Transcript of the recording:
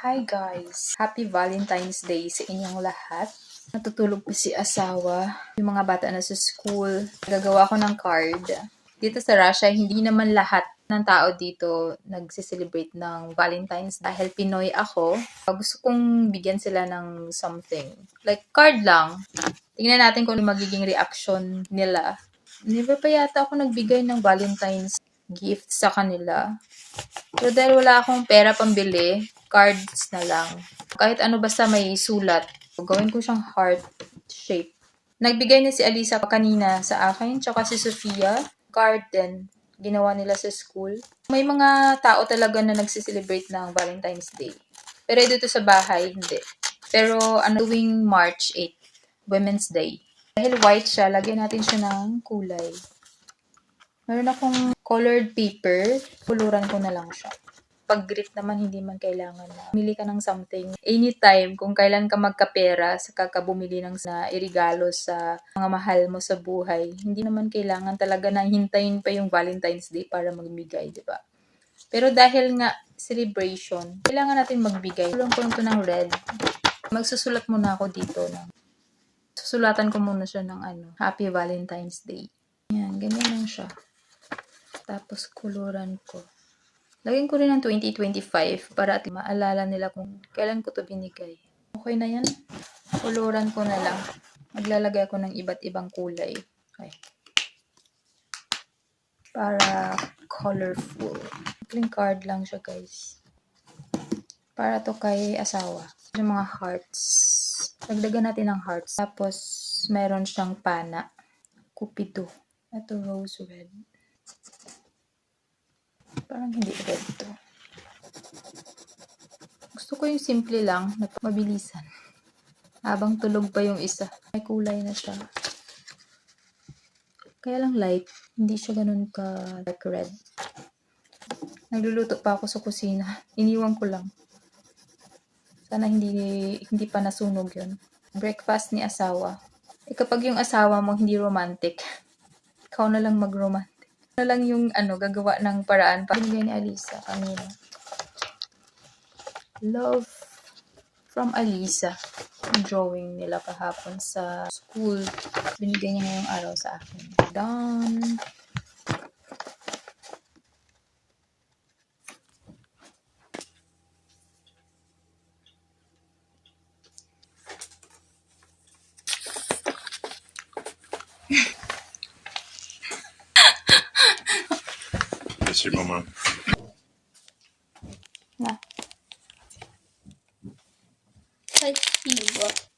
Hi guys! Happy Valentine's Day sa inyong lahat. Natutulog pa si asawa. Yung mga bata na sa school. Gagawa ko ng card. Dito sa Russia, hindi naman lahat ng tao dito nagsiselebrate ng Valentine's dahil Pinoy ako. Gusto kong bigyan sila ng something. Like card lang. Tingnan natin kung ano magiging reaction nila. Never pa yata ako nagbigay ng Valentine's gift sa kanila. Pero dahil wala akong pera pambili, cards na lang. Kahit ano basta may sulat. Gawin ko siyang heart shape. Nagbigay na si Alisa kanina sa akin, tsaka si Sofia. Card din. Ginawa nila sa school. May mga tao talaga na nagsiselebrate ng Valentine's Day. Pero dito sa bahay, hindi. Pero tuwing March 8, Women's Day. Dahil white siya, lagyan natin siya ng kulay. Meron akong colored paper. Kuluran ko na lang siya. Pag gift naman, hindi man kailangan na bumili ka ng something. Anytime, kung kailan ka magkapera, saka ka bumili ng irigalo sa mga mahal mo sa buhay, hindi naman kailangan talaga na hintayin pa yung Valentine's Day para magbigay, di ba? Pero dahil nga celebration, kailangan natin magbigay. Tulong ko ito ng red. Magsusulat muna ako dito. Susulatan ko muna siya ng Happy Valentine's Day. Yan, ganyan lang siya. Tapos kuluran ko. Lagyan ko rin ng 2025 para at maalala nila kung kailan ko to binigay. Okay na yan. Kuluran ko na lang. Maglalagay ako ng iba't ibang kulay. Okay. Para colorful. Simpleng card lang siya, guys. Para to kay asawa. Yung mga hearts. Dagdagan natin ng hearts. Tapos, meron siyang pana. Cupido. Ito, rose red. Parang hindi red to. Gusto ko yung simple lang, na mabilisan. Habang tulog pa yung isa. May kulay na siya. Kaya lang light, hindi siya ganun ka dark red. Nagluluto pa ako sa kusina. Iniwan ko lang. Sana hindi pa nasunog yun. Breakfast ni asawa. Kapag yung asawa mo hindi romantic, ikaw na lang mag-romantic. Na lang yung gagawa ng paraan. Binigay ni Alisa kanina. Love from Alisa. Drawing nila kahapon sa school. Binigay niya ngayong araw sa akin. Done. Yes, your mama. Na. Спасибо.